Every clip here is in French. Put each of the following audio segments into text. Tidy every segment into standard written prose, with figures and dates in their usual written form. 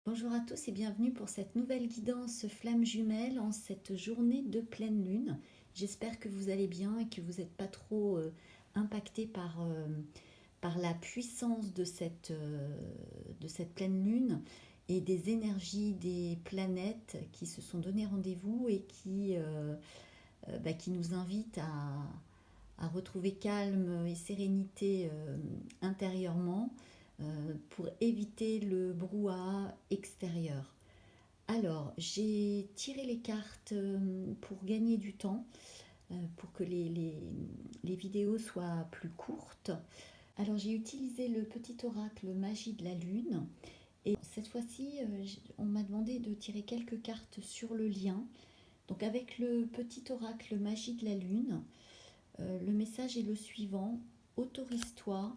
Bonjour à tous et bienvenue pour cette nouvelle guidance flamme jumelle en cette journée de pleine lune. J'espère que vous allez bien et que vous n'êtes pas trop impacté par la puissance de cette pleine lune et des énergies des planètes qui se sont donné rendez-vous et qui nous invitent à retrouver calme et sérénité intérieurement pour éviter le brouhaha extérieur. Alors, j'ai tiré les cartes pour gagner du temps, pour que les vidéos soient plus courtes. Alors, j'ai utilisé le petit oracle Magie de la Lune. Et cette fois-ci, on m'a demandé de tirer quelques cartes sur le lien. Donc, avec le petit oracle Magie de la Lune, le message est le suivant. Autorise-toi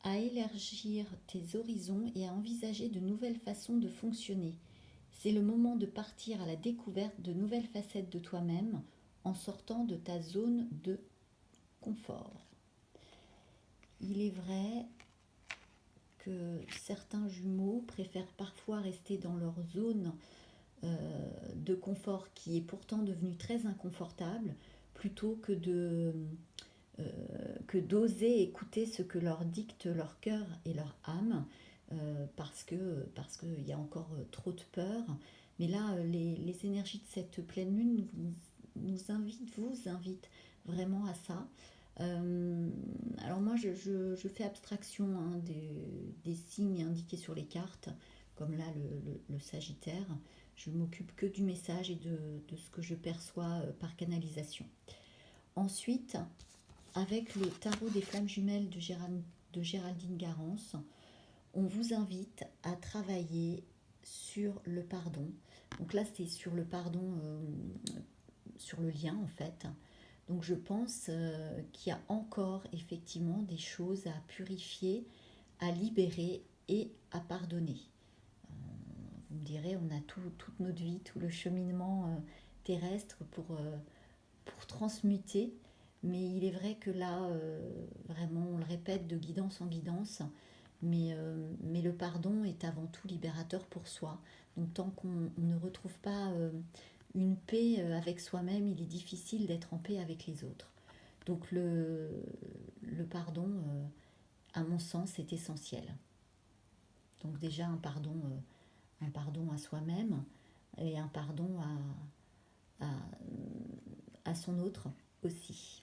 à élargir tes horizons et à envisager de nouvelles façons de fonctionner. C'est le moment de partir à la découverte de nouvelles facettes de toi-même en sortant de ta zone de confort. Il est vrai que certains jumeaux préfèrent parfois rester dans leur zone de confort qui est pourtant devenue très inconfortable plutôt que d'oser écouter ce que leur dicte leur cœur et leur âme, parce qu'il y a encore trop de peur. Mais là, les énergies de cette pleine lune vous invitent vraiment à ça. Alors moi, je fais abstraction des signes indiqués sur les cartes, comme là le Sagittaire. Je m'occupe que du message et de ce que je perçois par canalisation. Ensuite, avec le tarot des flammes jumelles de Géraldine Garance, on vous invite à travailler sur le pardon. Donc là, c'est sur le pardon, sur le lien en fait. Donc je pense qu'il y a encore effectivement des choses à purifier, à libérer et à pardonner. Vous me direz, on a toute notre vie, tout le cheminement terrestre pour transmuter. Mais il est vrai que là, vraiment, on le répète de guidance en guidance, mais le pardon est avant tout libérateur pour soi. Donc tant qu'on ne retrouve pas une paix avec soi-même, il est difficile d'être en paix avec les autres. Donc le pardon, à mon sens, est essentiel. Donc déjà un pardon à soi-même et un pardon à, à son autre aussi.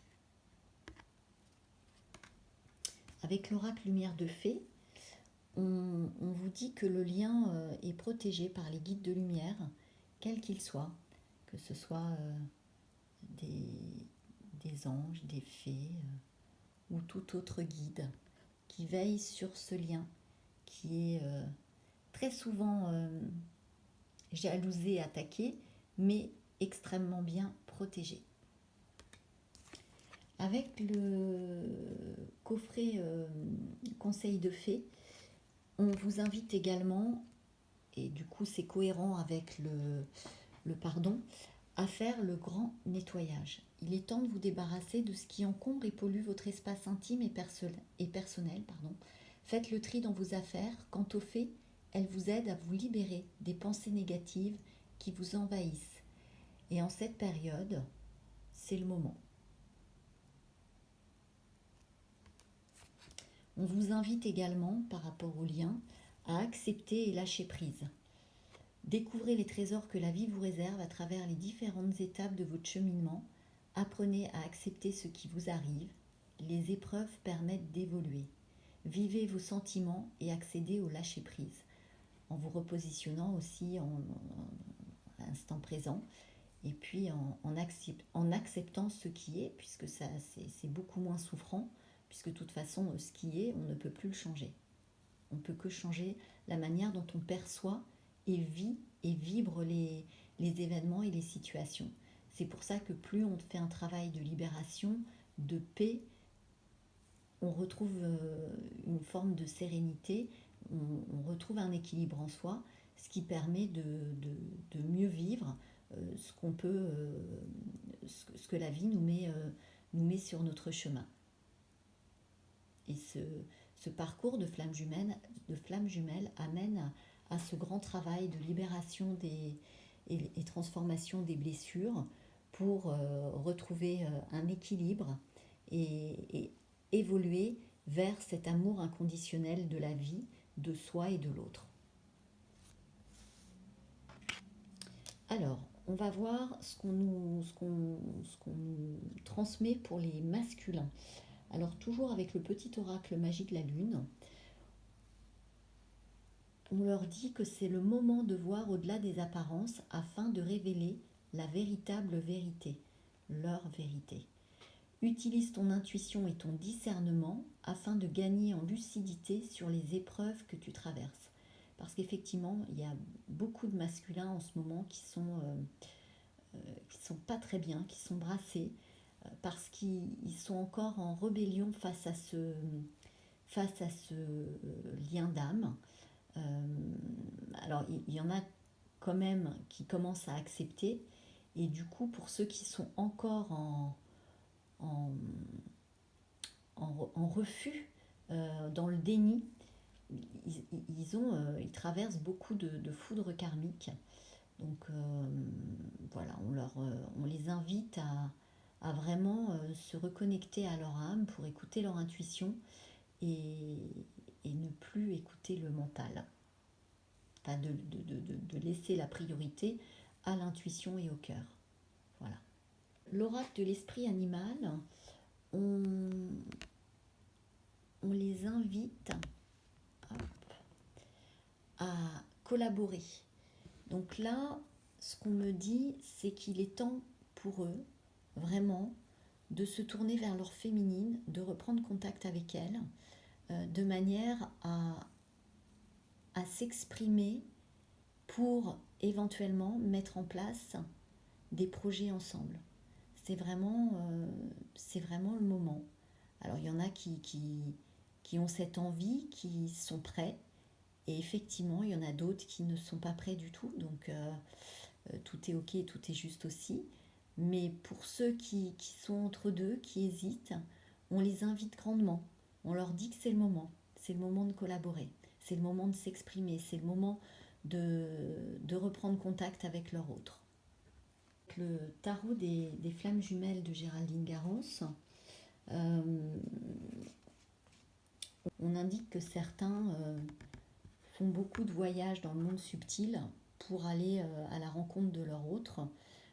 Avec l'oracle Lumière de Fée, on vous dit que le lien est protégé par les guides de lumière, quels qu'ils soient, que ce soit des anges, des fées ou tout autre guide qui veille sur ce lien qui est très souvent jalousé, attaqué, mais extrêmement bien protégé. Avec le coffret Conseil de fées, on vous invite également, et du coup c'est cohérent avec le pardon, à faire le grand nettoyage. Il est temps de vous débarrasser de ce qui encombre et pollue votre espace intime et personnel. Faites le tri dans vos affaires. Quant aux fées, elles vous aident à vous libérer des pensées négatives qui vous envahissent. Et en cette période, c'est le moment. On vous invite également, par rapport au lien, à accepter et lâcher prise. Découvrez les trésors que la vie vous réserve à travers les différentes étapes de votre cheminement. Apprenez à accepter ce qui vous arrive. Les épreuves permettent d'évoluer. Vivez vos sentiments et accédez au lâcher-prise, en vous repositionnant aussi en l'instant présent, et puis en acceptant ce qui est, puisque ça c'est beaucoup moins souffrant, puisque de toute façon, ce qui est, on ne peut plus le changer. On ne peut que changer la manière dont on perçoit et vit et vibre les événements et les situations. C'est pour ça que plus on fait un travail de libération, de paix, on retrouve une forme de sérénité, on retrouve un équilibre en soi, ce qui permet de mieux vivre ce qu'on peut, ce que la vie nous met sur notre chemin. Et ce parcours de flamme jumelle amène à ce grand travail de libération et transformation des blessures pour retrouver un équilibre et évoluer vers cet amour inconditionnel de la vie, de soi et de l'autre. Alors, on va voir ce qu'on nous transmet pour les masculins. Alors, toujours avec le petit oracle magie de la Lune, on leur dit que c'est le moment de voir au-delà des apparences afin de révéler la véritable vérité, leur vérité. Utilise ton intuition et ton discernement afin de gagner en lucidité sur les épreuves que tu traverses. Parce qu'effectivement, il y a beaucoup de masculins en ce moment qui sont pas très bien, qui sont brassés, parce qu'ils sont encore en rébellion face à ce lien d'âme. Alors, il y en a quand même qui commencent à accepter, et du coup, pour ceux qui sont encore en, en refus, dans le déni, ils traversent beaucoup de foudres karmiques. Donc voilà, on les invite à vraiment se reconnecter à leur âme pour écouter leur intuition et, et ne plus écouter le mental. Enfin, de laisser la priorité à l'intuition et au cœur. Voilà. L'oracle de l'esprit animal, on les invite, hop, à collaborer. Donc là, ce qu'on me dit, c'est qu'il est temps pour eux, vraiment, de se tourner vers leur féminine, de reprendre contact avec elle, de manière à s'exprimer pour éventuellement mettre en place des projets ensemble. C'est vraiment le moment. Alors il y en a qui ont cette envie, qui sont prêts, et effectivement il y en a d'autres qui ne sont pas prêts du tout, donc tout est ok, tout est juste aussi. Mais pour ceux qui sont entre deux, qui hésitent, on les invite grandement. On leur dit que c'est le moment. C'est le moment de collaborer. C'est le moment de s'exprimer. C'est le moment de reprendre contact avec leur autre. Le tarot des flammes jumelles de Géraldine Garros, on indique que certains font beaucoup de voyages dans le monde subtil pour aller à la rencontre de leur autre,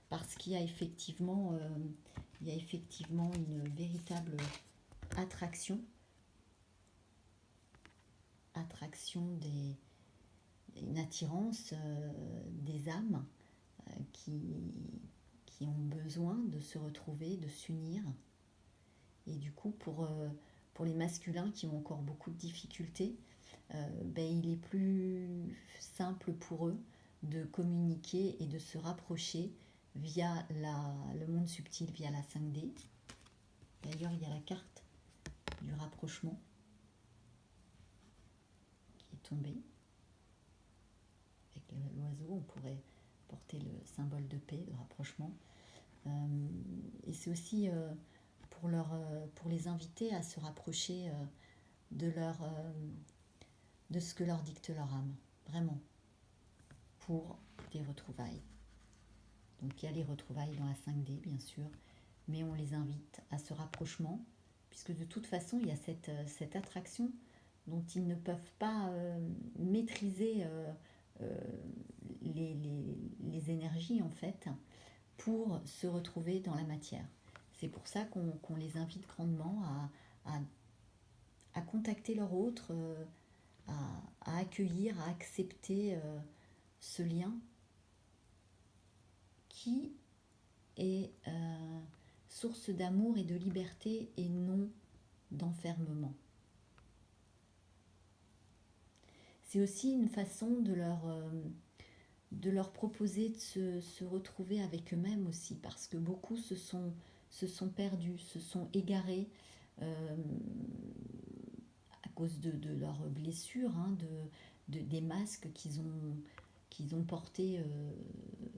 parce qu'il y a effectivement une véritable attraction une attirance des âmes qui ont besoin de se retrouver, de s'unir. Et du coup, pour les masculins qui ont encore beaucoup de difficultés, il est plus simple pour eux de communiquer et de se rapprocher via le monde subtil, via la 5D. D'ailleurs, il y a la carte du rapprochement qui est tombée. Avec l'oiseau, on pourrait porter le symbole de paix, de rapprochement. Et c'est aussi pour les inviter à se rapprocher de ce que leur dicte leur âme, vraiment, pour des retrouvailles. Donc il y a les retrouvailles dans la 5D, bien sûr, mais on les invite à ce rapprochement, puisque de toute façon, il y a cette attraction dont ils ne peuvent pas maîtriser les énergies, en fait, pour se retrouver dans la matière. C'est pour ça qu'on les invite grandement à contacter leur autre, à accueillir, à accepter ce lien qui est source d'amour et de liberté et non d'enfermement. C'est aussi une façon de leur proposer de se retrouver avec eux-mêmes aussi, parce que beaucoup se sont perdus, se sont égarés à cause de leurs blessures, des masques qu'ils ont portés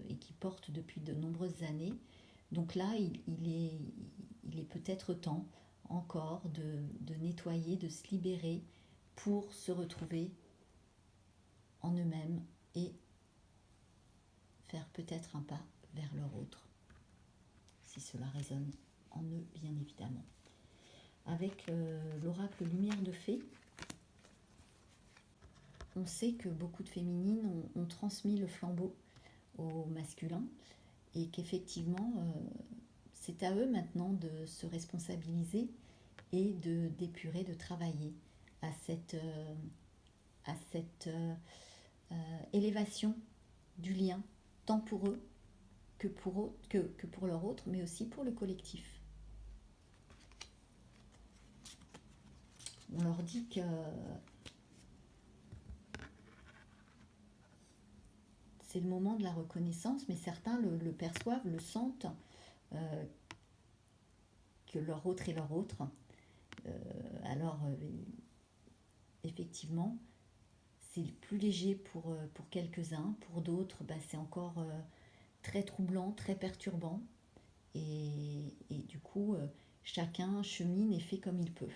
et qui portent depuis de nombreuses années. Donc là, il est peut-être temps encore de nettoyer, de se libérer pour se retrouver en eux-mêmes et faire peut-être un pas vers leur autre, si cela résonne en eux, bien évidemment. Avec l'oracle Lumière de Fée, on sait que beaucoup de féminines ont transmis le flambeau au masculin et qu'effectivement, c'est à eux maintenant de se responsabiliser et d'épurer, de travailler à cette élévation du lien, tant pour eux que pour leur autre, mais aussi pour le collectif. On leur dit que c'est le moment de la reconnaissance, mais certains le perçoivent, le sentent, que leur autre est leur autre. Alors, effectivement, c'est plus léger pour quelques-uns, pour d'autres, c'est encore très troublant, très perturbant. Et du coup, chacun chemine et fait comme il peut.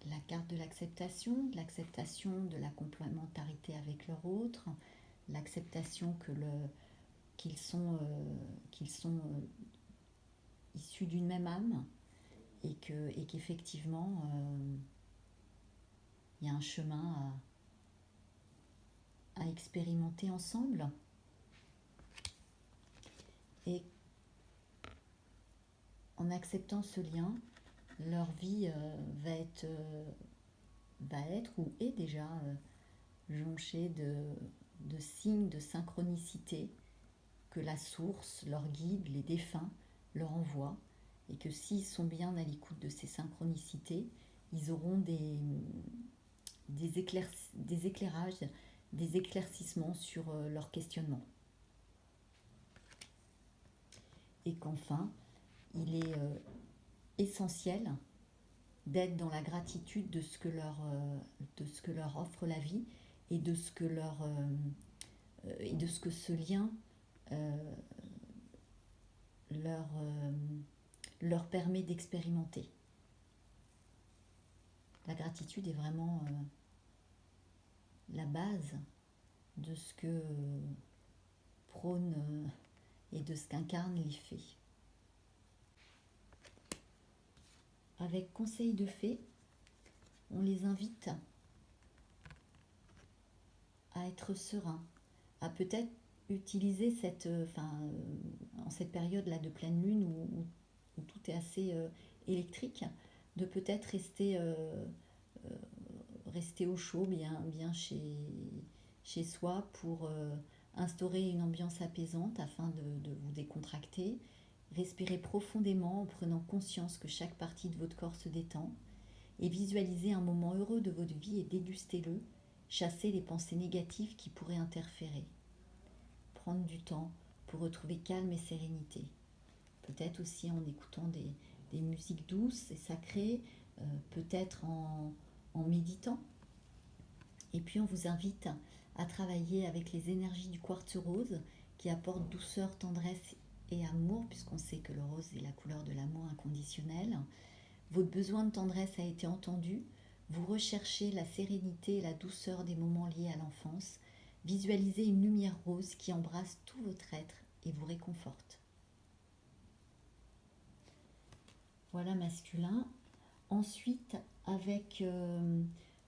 La carte de l'acceptation de la complémentarité avec leur autre, l'acceptation qu'ils sont issus d'une même âme et qu'effectivement il y a un chemin à expérimenter ensemble. Et en acceptant ce lien, leur vie va être ou est déjà jonchée de signes de synchronicité que la source, leur guide, les défunts leur envoient, et que s'ils sont bien à l'écoute de ces synchronicités, ils auront des éclairages, des éclaircissements sur leur questionnement. Et qu'enfin, il est essentiel d'être dans la gratitude de ce que leur offre la vie et de ce que ce lien leur permet d'expérimenter. La gratitude est vraiment la base de ce que prône et de ce qu'incarnent les fées. Avec Conseil de Fées, on les invite à être sereins, à peut-être utiliser en cette période-là de pleine lune où tout est assez électrique, de peut-être rester au chaud, bien chez soi, pour instaurer une ambiance apaisante afin de vous décontracter. Respirez profondément en prenant conscience que chaque partie de votre corps se détend et visualisez un moment heureux de votre vie et dégustez-le. Chassez les pensées négatives qui pourraient interférer. Prendre du temps pour retrouver calme et sérénité. Peut-être aussi en écoutant des musiques douces et sacrées, peut-être en méditant. Et puis on vous invite à travailler avec les énergies du quartz rose qui apportent douceur, tendresse et amour, puisqu'on sait que le rose est la couleur de l'amour inconditionnel. Votre besoin de tendresse a été entendu. Vous recherchez la sérénité et la douceur des moments liés à l'enfance. Visualisez une lumière rose qui embrasse tout votre être et vous réconforte. Voilà masculin. Ensuite, avec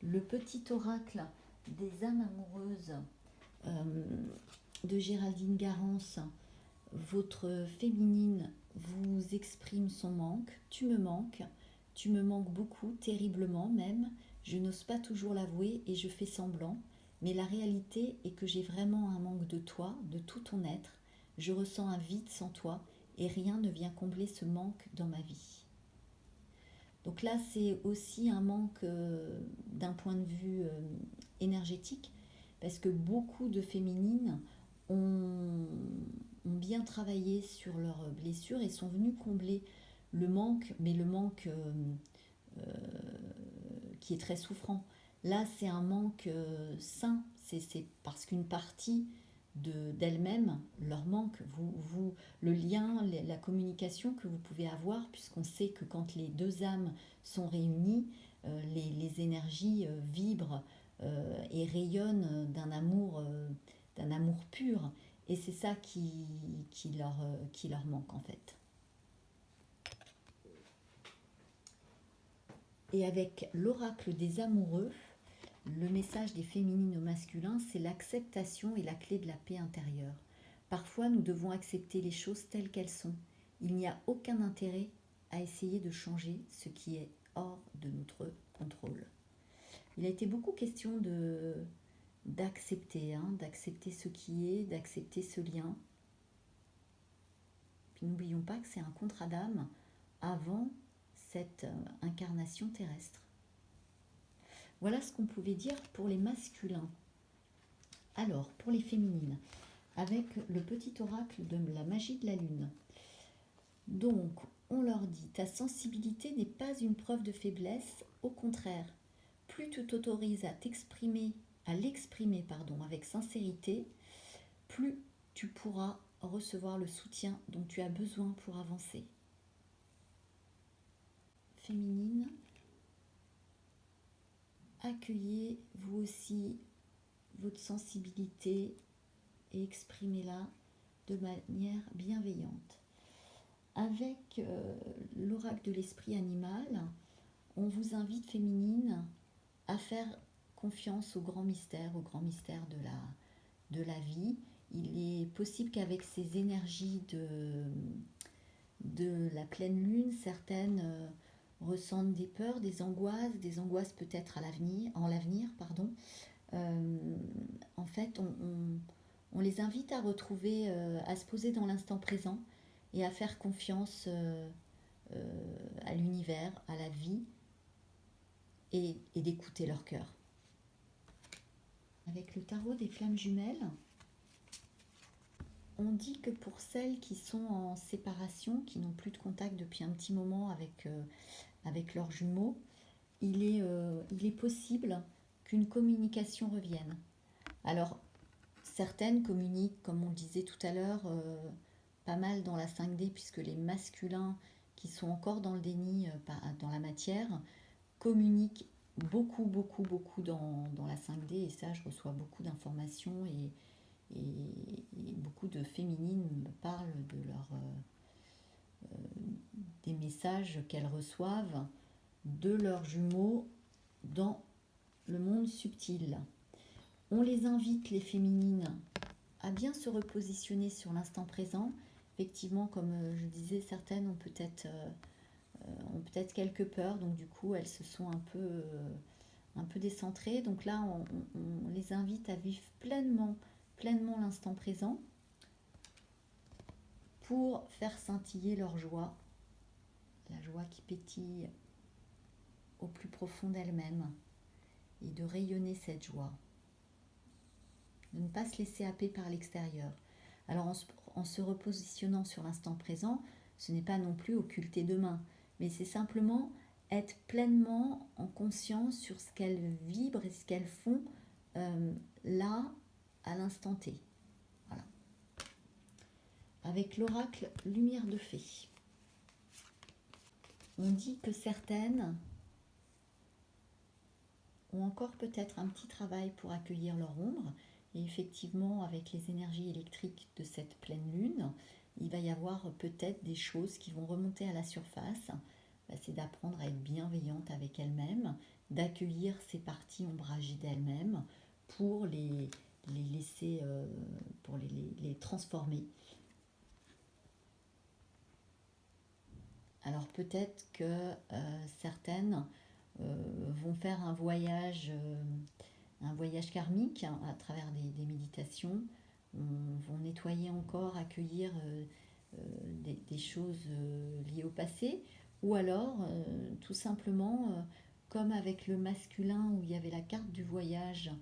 le petit oracle des âmes amoureuses de Géraldine Garance, votre féminine vous exprime son manque. Tu me manques beaucoup, terriblement même. Je n'ose pas toujours l'avouer et je fais semblant. Mais la réalité est que j'ai vraiment un manque de toi, de tout ton être. Je ressens un vide sans toi et rien ne vient combler ce manque dans ma vie. Donc là, c'est aussi un manque d'un point de vue énergétique, parce que beaucoup de féminines ont bien travaillé sur leurs blessures et sont venues combler le manque, mais le manque qui est très souffrant. Là, c'est un manque sain, c'est parce qu'une partie d'elles-mêmes leur manque. Le lien, la communication que vous pouvez avoir, puisqu'on sait que quand les deux âmes sont réunies, les énergies vibrent et rayonnent d'un amour pur. Et c'est ça qui leur manque en fait. Et avec l'oracle des amoureux, le message des féminines au masculin, c'est l'acceptation et la clé de la paix intérieure. Parfois, nous devons accepter les choses telles qu'elles sont. Il n'y a aucun intérêt à essayer de changer ce qui est hors de notre contrôle. Il a été beaucoup question d'accepter, d'accepter ce qui est, d'accepter ce lien. Puis n'oublions pas que c'est un contrat d'âme avant cette incarnation terrestre. Voilà ce qu'on pouvait dire pour les masculins. Alors, pour les féminines, avec le petit oracle de la magie de la lune. Donc, on leur dit, ta sensibilité n'est pas une preuve de faiblesse, au contraire, plus tu t'autorises à l'exprimer avec sincérité, plus tu pourras recevoir le soutien dont tu as besoin pour avancer. Féminine, accueillez vous aussi votre sensibilité et exprimez-la de manière bienveillante. Avec l'oracle de l'esprit animal, on vous invite, féminine, à faire confiance au grand mystère de la vie. Il est possible qu'avec ces énergies de la pleine lune, certaines ressentent des peurs, des angoisses peut-être en l'avenir. En fait, on les invite à retrouver, à se poser dans l'instant présent et à faire confiance à l'univers, à la vie et d'écouter leur cœur. Avec le tarot des flammes jumelles, on dit que pour celles qui sont en séparation, qui n'ont plus de contact depuis un petit moment avec leurs jumeaux, il est possible qu'une communication revienne. Alors, certaines communiquent, comme on le disait tout à l'heure, pas mal dans la 5D, puisque les masculins qui sont encore dans le déni, dans la matière, communiquent beaucoup dans la 5D, et ça, je reçois beaucoup d'informations et beaucoup de féminines me parlent des messages qu'elles reçoivent de leurs jumeaux dans le monde subtil. On les invite, les féminines, à bien se repositionner sur l'instant présent. Effectivement, comme je disais, certaines ont peut-être quelques peurs, donc du coup elles se sont un peu décentrées. Donc là, on les invite à vivre pleinement l'instant présent pour faire scintiller leur joie, la joie qui pétille au plus profond d'elles-mêmes, et de rayonner cette joie, de ne pas se laisser happer par l'extérieur. Alors en se repositionnant sur l'instant présent, ce n'est pas non plus occulter demain, mais c'est simplement être pleinement en conscience sur ce qu'elles vibrent et ce qu'elles font là, à l'instant T. Voilà. Avec l'oracle lumière de fée, on dit que certaines ont encore peut-être un petit travail pour accueillir leur ombre. Et effectivement, avec les énergies électriques de cette pleine lune, il va y avoir peut-être des choses qui vont remonter à la surface. C'est d'apprendre à être bienveillante avec elle-même, d'accueillir ces parties ombragées d'elle-même pour les laisser, pour les transformer. Alors peut-être que certaines vont faire un voyage karmique à travers des méditations, vont nettoyer encore, accueillir des choses liées au passé, ou alors tout simplement, comme avec le masculin où il y avait la carte du voyage,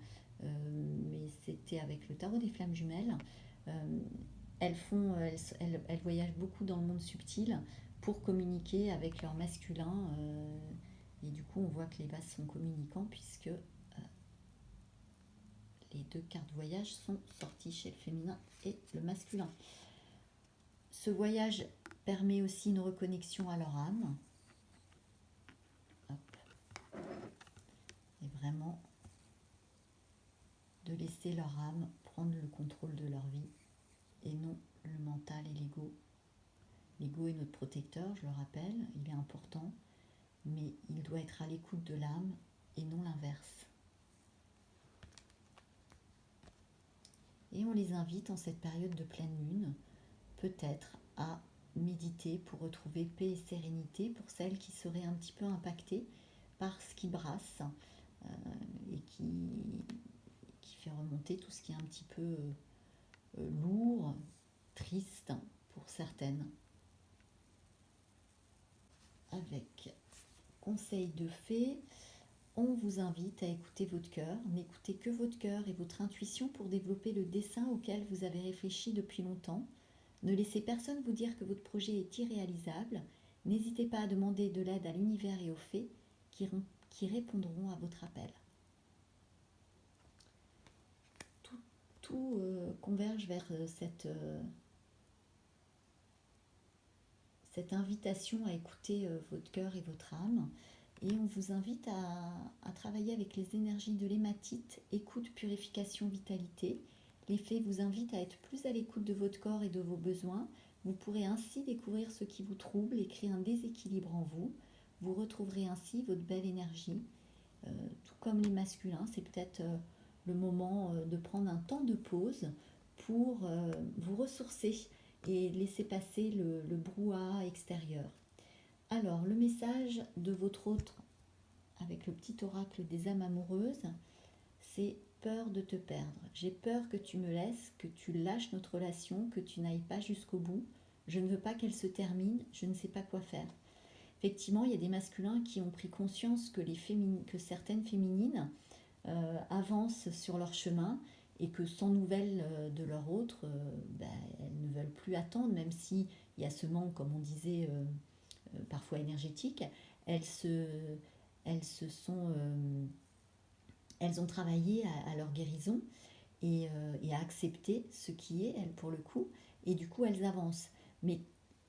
mais c'était avec le tarot des flammes jumelles, elles voyagent beaucoup dans le monde subtil pour communiquer avec leur masculin, et du coup on voit que les vases sont communicants puisque les deux cartes voyage sont sorties chez le féminin et le masculin. Ce voyage permet aussi une reconnexion à leur âme. Hop. Et vraiment de laisser leur âme prendre le contrôle de leur vie et non le mental et l'ego. L'ego est notre protecteur, je le rappelle, il est important, mais il doit être à l'écoute de l'âme et non l'inverse. Et on les invite en cette période de pleine lune, peut-être à méditer pour retrouver paix et sérénité pour celles qui seraient un petit peu impactées par ce qui brasse et qui fait remonter tout ce qui est un petit peu lourd, triste pour certaines. Avec conseil de fée, on vous invite à écouter votre cœur. N'écoutez que votre cœur et votre intuition pour développer le dessein auquel vous avez réfléchi depuis longtemps. Ne laissez personne vous dire que votre projet est irréalisable. N'hésitez pas à demander de l'aide à l'univers et aux fées qui répondront à votre appel. Tout converge vers cette invitation à écouter votre cœur et votre âme. Et on vous invite à travailler avec les énergies de l'hématite, écoute, purification, vitalité. Les fées vous invitent à être plus à l'écoute de votre corps et de vos besoins. Vous pourrez ainsi découvrir ce qui vous trouble et créer un déséquilibre en vous. Vous retrouverez ainsi votre belle énergie. Tout comme les masculins, c'est peut-être le moment de prendre un temps de pause pour vous ressourcer et laisser passer le brouhaha extérieur. Alors, le message de votre autre, avec le petit oracle des âmes amoureuses, c'est peur de te perdre. J'ai peur que tu me laisses, que tu lâches notre relation, que tu n'ailles pas jusqu'au bout. Je ne veux pas qu'elle se termine, je ne sais pas quoi faire. Effectivement, il y a des masculins qui ont pris conscience que certaines féminines avancent sur leur chemin et que sans nouvelles de leur autre, elles ne veulent plus attendre, même s'il y a ce manque, comme on disait, parfois énergétique. Elles ont travaillé à leur guérison et à accepter ce qui est, elles, pour le coup, et du coup elles avancent. Mais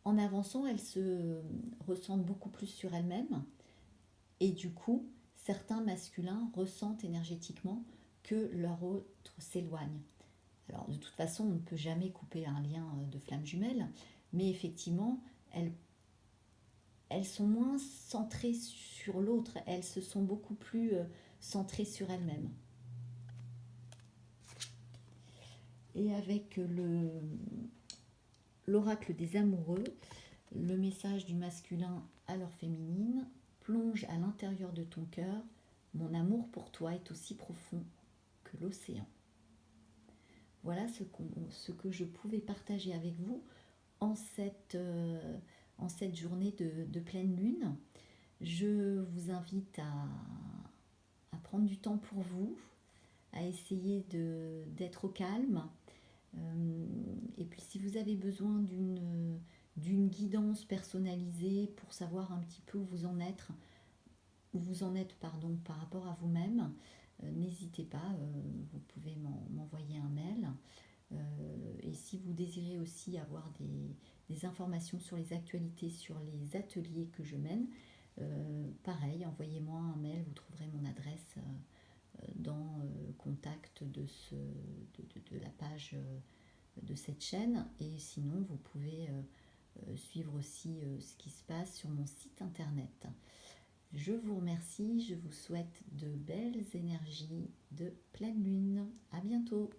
en avançant, elles se ressentent beaucoup plus sur elles-mêmes, et du coup, certains masculins ressentent énergétiquement que leur autre s'éloigne. Alors de toute façon, on ne peut jamais couper un lien de flamme jumelle, mais effectivement, elles sont moins centrées sur l'autre, elles se sont beaucoup plus centrées sur elles-mêmes. Et avec l'oracle des amoureux, le message du masculin à leur féminine: plonge à l'intérieur de ton cœur, mon amour pour toi est aussi profond que l'océan. Voilà ce que je pouvais partager avec vous en cette journée de pleine lune. Je vous invite à prendre du temps pour vous, à essayer d'être au calme. Et puis si vous avez besoin d'une guidance personnalisée pour savoir un petit peu où vous en êtes, par rapport à vous-même, n'hésitez pas, vous pouvez m'envoyer un mail. Et si vous désirez aussi avoir des informations sur les actualités, sur les ateliers que je mène, pareil, envoyez-moi un mail, vous trouverez mon adresse dans contact de la page de cette chaîne. Et sinon, vous pouvez suivre aussi ce qui se passe sur mon site internet. Je vous remercie, je vous souhaite de belles énergies de pleine lune. À bientôt.